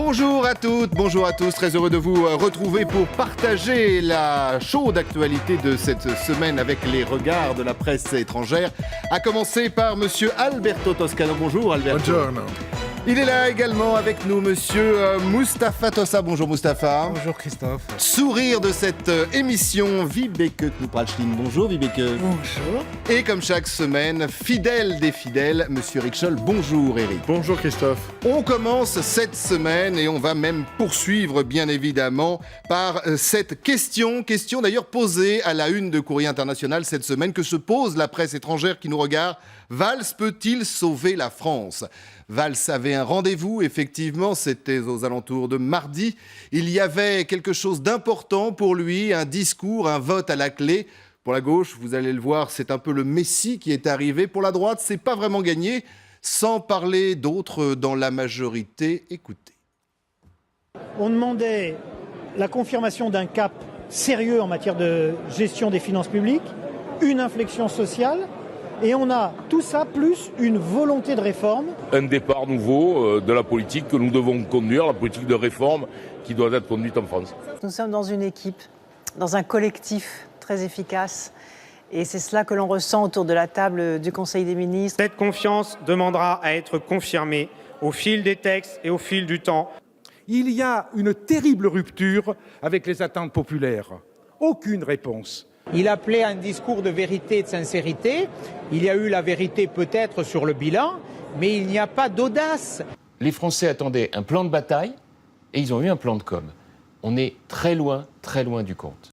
Bonjour à toutes, bonjour à tous, très heureux de vous retrouver pour partager la chaude actualité de cette semaine avec les regards de la presse étrangère. À commencer par monsieur Alberto Toscano. Bonjour Alberto. Buongiorno. Il est là également avec nous, monsieur Mustapha Tossa. Bonjour Mustapha. Bonjour Christophe. Sourire de cette émission, Vibeke Knupralstein. Bonjour Vibeke. Bonjour. Et comme chaque semaine, fidèle des fidèles, monsieur Eric Scholl. Bonjour Eric. Bonjour Christophe. On commence cette semaine et on va même poursuivre bien évidemment par cette question d'ailleurs posée à la une de Courrier International cette semaine, que se pose la presse étrangère qui nous regarde. Valls peut-il sauver la France ? Valls avait un rendez-vous, effectivement, c'était aux alentours de mardi. Il y avait quelque chose d'important pour lui, un discours, un vote à la clé. Pour la gauche, vous allez le voir, c'est un peu le messie qui est arrivé. Pour la droite, c'est pas vraiment gagné. Sans parler d'autres dans la majorité, écoutez. On demandait la confirmation d'un cap sérieux en matière de gestion des finances publiques, une inflexion sociale, et on a tout ça plus une volonté de réforme. Un départ nouveau de la politique que nous devons conduire, la politique de réforme qui doit être conduite en France. Nous sommes dans une équipe, dans un collectif très efficace. Et c'est cela que l'on ressent autour de la table du Conseil des ministres. Cette confiance demandera à être confirmée au fil des textes et au fil du temps. Il y a une terrible rupture avec les attentes populaires. Aucune réponse. Il appelait à un discours de vérité et de sincérité. Il y a eu la vérité peut-être sur le bilan, mais il n'y a pas d'audace. Les Français attendaient un plan de bataille et ils ont eu un plan de com. On est très loin du compte.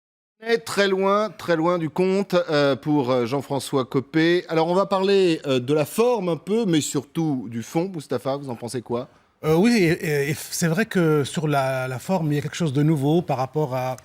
Très loin du compte pour Jean-François Copé. Alors on va parler de la forme un peu, mais surtout du fond. Mustapha, vous en pensez quoi ? Oui, et c'est vrai que sur la forme, il y a quelque chose de nouveau par rapport à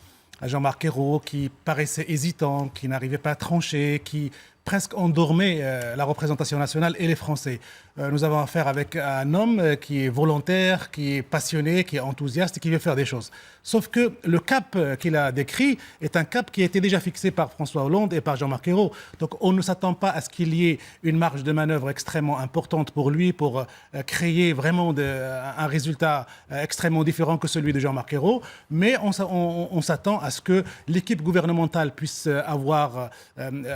Jean-Marc Ayrault qui paraissait hésitant, qui n'arrivait pas à trancher, qui presque endormait la représentation nationale et les Français. Nous avons affaire avec un homme qui est volontaire, qui est passionné, qui est enthousiaste et qui veut faire des choses. Sauf que le cap qu'il a décrit est un cap qui a été déjà fixé par François Hollande et par Jean-Marc Ayrault. Donc on ne s'attend pas à ce qu'il y ait une marge de manœuvre extrêmement importante pour lui, pour créer vraiment un résultat extrêmement différent que celui de Jean-Marc Ayrault. Mais on s'attend à ce que l'équipe gouvernementale puisse avoir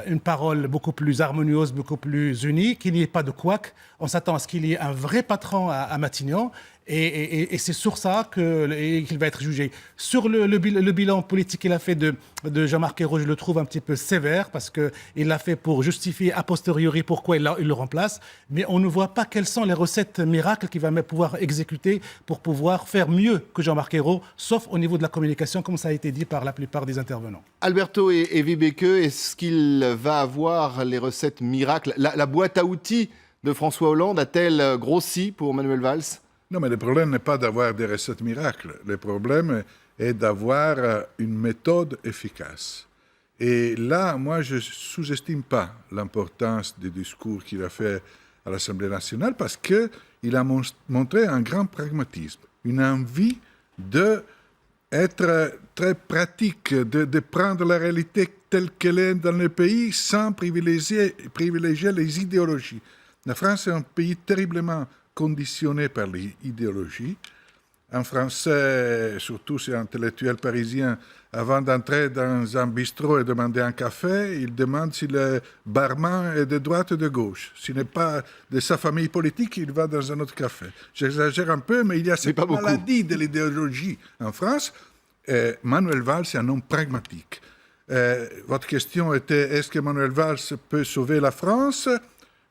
une parole beaucoup plus harmonieuse, beaucoup plus unie, qu'il n'y ait pas de couac. On s'attend à ce qu'il y ait un vrai patron à Matignon et c'est sur ça qu'il va être jugé. Sur le bilan politique qu'il a fait de Jean-Marc Ayrault, je le trouve un petit peu sévère parce qu'il l'a fait pour justifier a posteriori pourquoi il le remplace, mais on ne voit pas quelles sont les recettes miracles qu'il va pouvoir exécuter pour pouvoir faire mieux que Jean-Marc Ayrault, sauf au niveau de la communication, comme ça a été dit par la plupart des intervenants. Alberto et Vibeke, est-ce qu'il va avoir les recettes miracles ? La boîte à outils de François Hollande a-t-elle grossi pour Manuel Valls ? Non, mais le problème n'est pas d'avoir des recettes miracles. Le problème est d'avoir une méthode efficace. Et là, moi, je ne sous-estime pas l'importance du discours qu'il a fait à l'Assemblée nationale parce qu'il a montré un grand pragmatisme, une envie d'être très pratique, de prendre la réalité telle qu'elle est dans le pays sans privilégier les idéologies. La France est un pays terriblement conditionné par les idéologies. Un Français, surtout si un intellectuel parisien, avant d'entrer dans un bistrot et demander un café, il demande si le barman est de droite ou de gauche. S'il n'est pas de sa famille politique, il va dans un autre café. J'exagère un peu, mais il y a cette maladie de l'idéologie en France. Manuel Valls est un homme pragmatique. Votre question était, est-ce que Manuel Valls peut sauver la France ?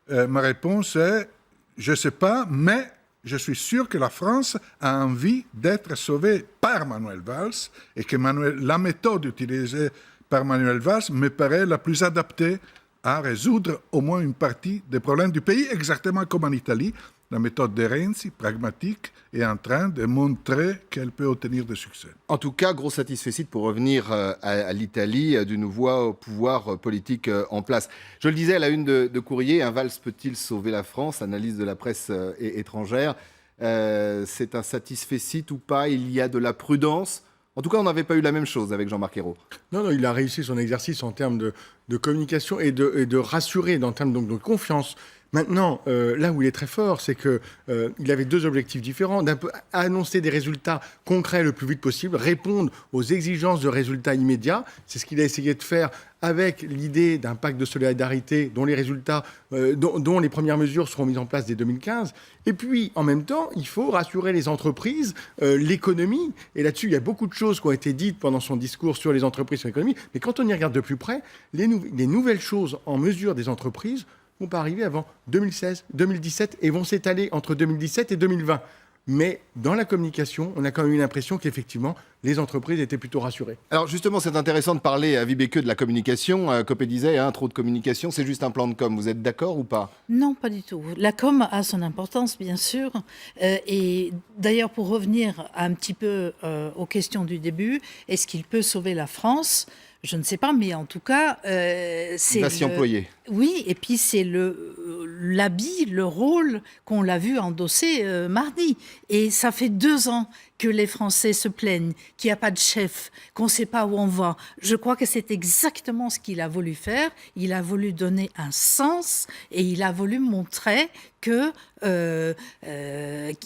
Ma réponse est, je ne sais pas, mais je suis sûr que la France a envie d'être sauvée par Manuel Valls et que la méthode utilisée par Manuel Valls me paraît la plus adaptée à résoudre au moins une partie des problèmes du pays, exactement comme en Italie. La méthode de Renzi, pragmatique, est en train de montrer qu'elle peut obtenir des succès. En tout cas, gros satisfecit pour revenir à l'Italie, d'une voie au pouvoir politique en place. Je le disais à la une de Courrier, un Valls peut-il sauver la France ? Analyse de la presse étrangère. C'est un satisfecit ou pas ? Il y a de la prudence ? En tout cas, on n'avait pas eu la même chose avec Jean-Marc Ayrault. Non, il a réussi son exercice en termes de communication et de rassurer, en termes donc, de confiance. Maintenant, là où il est très fort, c'est qu'il avait deux objectifs différents. D'un peu annoncer des résultats concrets le plus vite possible, répondre aux exigences de résultats immédiats. C'est ce qu'il a essayé de faire avec l'idée d'un pacte de solidarité dont les résultats, dont les premières mesures seront mises en place dès 2015. Et puis, en même temps, il faut rassurer les entreprises, l'économie. Et là-dessus, il y a beaucoup de choses qui ont été dites pendant son discours sur les entreprises, sur l'économie. Mais quand on y regarde de plus près, les nouvelles choses en mesure des entreprises vont pas arriver avant 2016, 2017 et vont s'étaler entre 2017 et 2020. Mais dans la communication, on a quand même eu l'impression qu'effectivement, les entreprises étaient plutôt rassurées. Alors justement, c'est intéressant de parler à Vibeke de la communication. Copé disait, trop de communication, c'est juste un plan de com. Vous êtes d'accord ou pas ? Non, pas du tout. La com a son importance, bien sûr. Et d'ailleurs, pour revenir un petit peu aux questions du début, est-ce qu'il peut sauver la France ? Je ne sais pas, mais en tout cas, c'est... Il va s'y employer. Oui, et puis c'est l'habit, le rôle qu'on l'a vu endosser mardi. Et ça fait 2 ans que les Français se plaignent, qu'il n'y a pas de chef, qu'on ne sait pas où on va. Je crois que c'est exactement ce qu'il a voulu faire. Il a voulu donner un sens et il a voulu montrer que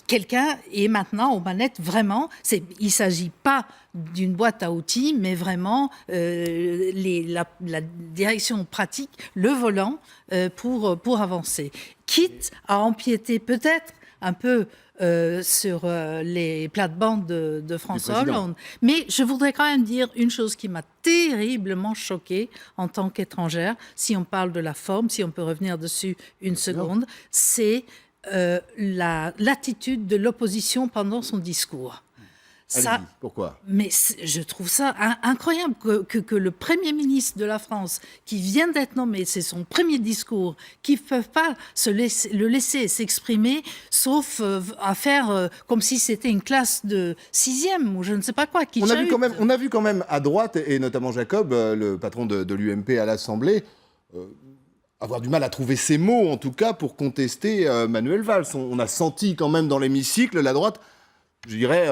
quelqu'un est maintenant aux manettes vraiment. Il ne s'agit pas d'une boîte à outils, mais vraiment la direction pratique, le volant pour avancer. Quitte à empiéter peut-être un peu sur les plates-bandes de François Hollande. Mais je voudrais quand même dire une chose qui m'a terriblement choquée en tant qu'étrangère, si on parle de la forme, si on peut revenir dessus une seconde, c'est l'attitude de l'opposition pendant son discours. Ça, pourquoi ? Mais je trouve ça incroyable que le Premier ministre de la France, qui vient d'être nommé, c'est son premier discours, qui ne peut pas le laisser s'exprimer, sauf à faire comme si c'était une classe de 6e ou je ne sais pas quoi. On a vu quand même à droite, et notamment Jacob, le patron de l'UMP à l'Assemblée, avoir du mal à trouver ses mots, en tout cas, pour contester Manuel Valls. On a senti quand même dans l'hémicycle, la droite, je dirais...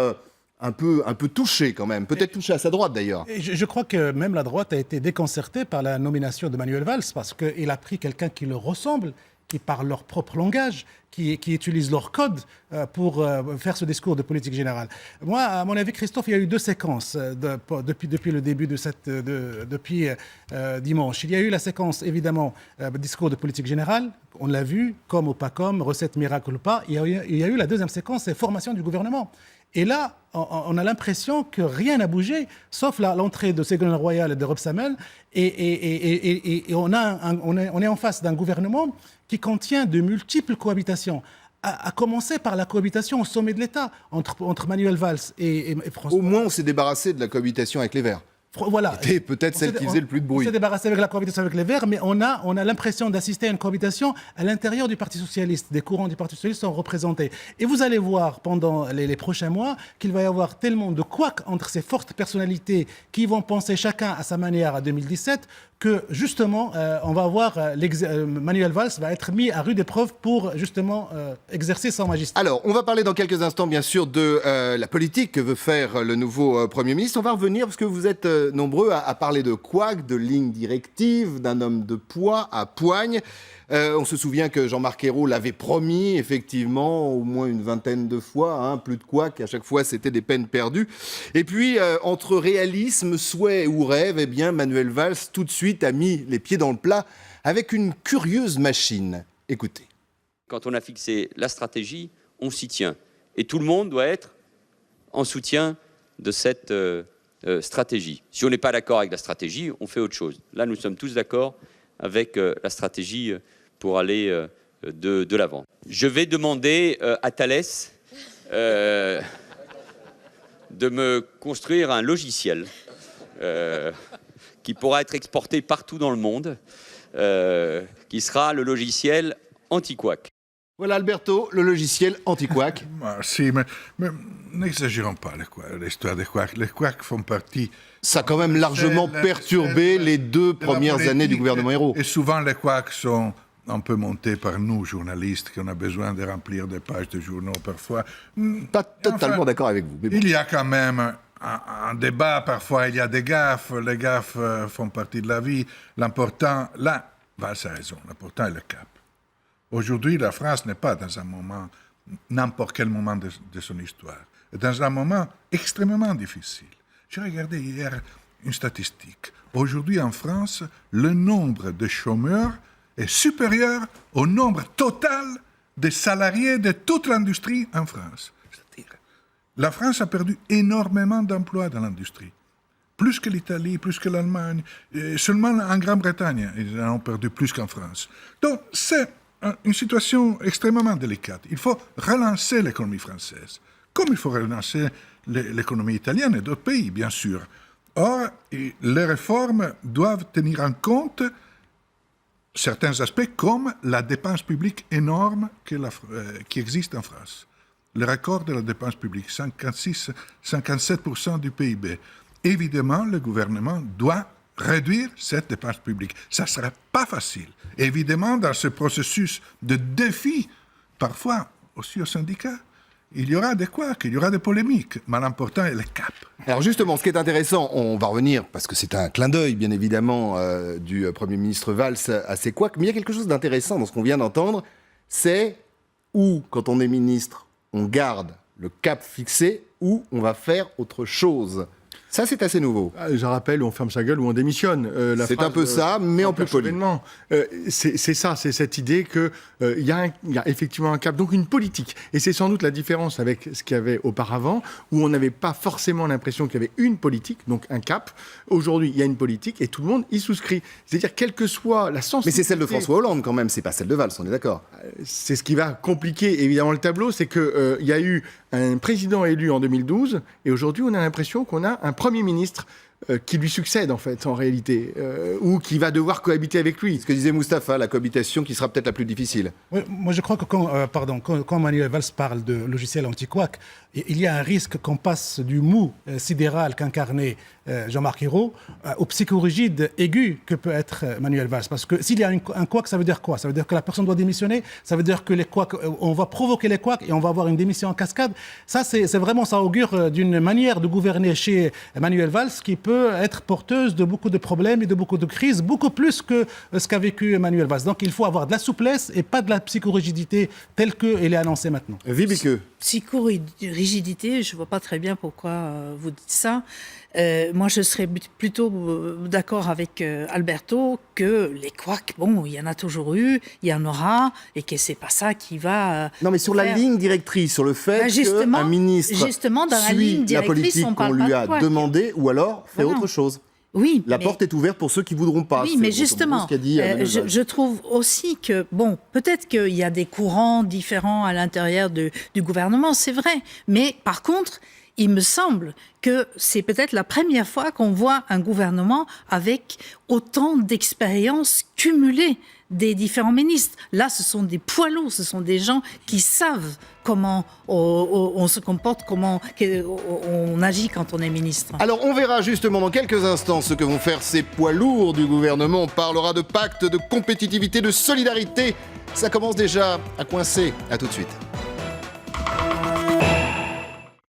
un peu touché quand même, peut-être touché à sa droite d'ailleurs. Et je crois que même la droite a été déconcertée par la nomination de Manuel Valls parce qu'il a pris quelqu'un qui le ressemble, qui parle leur propre langage, qui utilise leur code pour faire ce discours de politique générale. Moi, à mon avis, Christophe, il y a eu 2 séquences depuis le début depuis dimanche. Il y a eu la séquence, évidemment, discours de politique générale, on l'a vu, comme ou pas comme, recette miracle ou pas. Il y a eu la deuxième séquence, c'est formation du gouvernement. Et là, on a l'impression que rien n'a bougé, sauf l'entrée de Ségolène Royal et de Rebsamen. Et on est en face d'un gouvernement qui contient de multiples cohabitations, à commencer par la cohabitation au sommet de l'État entre Manuel Valls et François. Au moins, on s'est débarrassé de la cohabitation avec les Verts. Voilà. C'était peut-être celle qui faisait le plus de bruit. On s'est débarrassé avec la cohabitation avec les Verts, mais on a l'impression d'assister à une cohabitation à l'intérieur du Parti socialiste. Des courants du Parti socialiste sont représentés. Et vous allez voir pendant les prochains mois qu'il va y avoir tellement de couacs entre ces fortes personnalités qui vont penser chacun à sa manière à 2017 que justement, on va voir Manuel Valls va être mis à rude épreuve pour justement exercer son magistère. Alors, on va parler dans quelques instants, bien sûr, de la politique que veut faire le nouveau Premier ministre. On va revenir, parce que vous êtes nombreux à parler de couac, de ligne directive, d'un homme de poids à poigne. On se souvient que Jean-Marc Ayrault l'avait promis, effectivement, au moins une 20aine de fois, plus de couac, à chaque fois c'était des peines perdues. Et puis, entre réalisme, souhait ou rêve, eh bien, Manuel Valls, tout de suite, a mis les pieds dans le plat avec une curieuse machine. Écoutez. Quand on a fixé la stratégie, on s'y tient. Et tout le monde doit être en soutien de cette stratégie. Si on n'est pas d'accord avec la stratégie, on fait autre chose. Là, nous sommes tous d'accord avec la stratégie pour aller de l'avant. Je vais demander à Thales de me construire un logiciel qui pourra être exporté partout dans le monde, qui sera le logiciel anti-couac. Voilà Alberto, le logiciel anti-couac. Si, mais n'exagérons pas l'histoire des couacs. Les couacs font partie... Ça a quand même largement perturbé les 2 premières années du gouvernement Ayrault. Et souvent, les couacs sont un peu montés par nous, journalistes, qui on a besoin de remplir des pages de journaux parfois. Pas totalement d'accord avec vous. Mais bon. Il y a quand même un débat, parfois il y a des gaffes. Les gaffes font partie de la vie. L'important, là, Valls a raison, l'important est le cap. Aujourd'hui, la France n'est pas dans un moment, n'importe quel moment de son histoire, dans un moment extrêmement difficile. J'ai regardé hier une statistique. Aujourd'hui, en France, le nombre de chômeurs est supérieur au nombre total de salariés de toute l'industrie en France. C'est-à-dire, la France a perdu énormément d'emplois dans l'industrie. Plus que l'Italie, plus que l'Allemagne. Seulement en Grande-Bretagne, ils en ont perdu plus qu'en France. Donc, c'est une situation extrêmement délicate. Il faut relancer l'économie française, comme il faut relancer l'économie italienne et d'autres pays, bien sûr. Or, les réformes doivent tenir en compte certains aspects comme la dépense publique énorme qui existe en France. Le record de la dépense publique, 57% du PIB. Évidemment, le gouvernement doit réduire cette dépense publique. Ça ne sera pas facile. Évidemment, dans ce processus de défi, parfois aussi aux syndicats, il y aura des couacs, il y aura des polémiques, mais l'important est le cap. Alors justement, ce qui est intéressant, on va revenir, parce que c'est un clin d'œil, bien évidemment, du Premier ministre Valls à ces couacs, mais il y a quelque chose d'intéressant dans ce qu'on vient d'entendre, c'est où, quand on est ministre, on garde le cap fixé, ou on va faire autre chose. Ça, c'est assez nouveau. Je rappelle, on ferme sa gueule ou on démissionne. C'est un peu ça, mais en plus poli. C'est ça, c'est cette idée qu'il y a effectivement un cap, donc une politique. Et c'est sans doute la différence avec ce qu'il y avait auparavant, où on n'avait pas forcément l'impression qu'il y avait une politique, donc un cap. Aujourd'hui, il y a une politique et tout le monde y souscrit. C'est-à-dire, quelle que soit la sensibilité... Mais c'est celle de François Hollande quand même, c'est pas celle de Valls, on est d'accord. C'est ce qui va compliquer évidemment le tableau, c'est qu'il y a eu un président élu en 2012, et aujourd'hui on a l'impression qu'on a un Premier ministre qui lui succède en fait, en réalité, ou qui va devoir cohabiter avec lui. Ce que disait Mustapha, la cohabitation qui sera peut-être la plus difficile. Oui, moi je crois que quand Manuel Valls parle de logiciel anti-couac, il y a un risque qu'on passe du mou sidéral qu'incarnait Jean-Marc Ayrault au psychorigide aigu que peut être Manuel Valls. Parce que s'il y a un couac, ça veut dire quoi? Ça veut dire que la personne doit démissionner? Ça veut dire que les couacs, on va provoquer les couacs et on va avoir une démission en cascade? Ça, c'est vraiment, ça augure d'une manière de gouverner chez Manuel Valls qui peut être porteuse de beaucoup de problèmes et de beaucoup de crises, beaucoup plus que ce qu'a vécu Manuel Valls. Donc il faut avoir de la souplesse et pas de la psychorigidité telle qu'elle est annoncée maintenant. Vibeke. Psychorigidité, je ne vois pas très bien pourquoi vous dites ça. Moi, je serais plutôt d'accord avec Alberto que les couacs, bon, il y en a toujours eu, il y en aura, et que c'est pas ça qui va... non, mais sur la ligne directrice, sur le fait qu'un ministre dans la suit ligne directrice, la politique qu'on lui a demandé, ou alors fait autre chose. Oui, la porte est ouverte pour ceux qui ne voudront pas. Oui, mais justement, je trouve aussi que, bon, peut-être qu'il y a des courants différents à l'intérieur du gouvernement, c'est vrai, mais par contre, il me semble que c'est peut-être la première fois qu'on voit un gouvernement avec autant d'expériences cumulées des différents ministres. Là, ce sont des poids lourds, ce sont des gens qui savent comment on se comporte, comment on agit quand on est ministre. Alors, on verra justement dans quelques instants ce que vont faire ces poids lourds du gouvernement. On parlera de pacte, de compétitivité, de solidarité. Ça commence déjà à coincer. À tout de suite.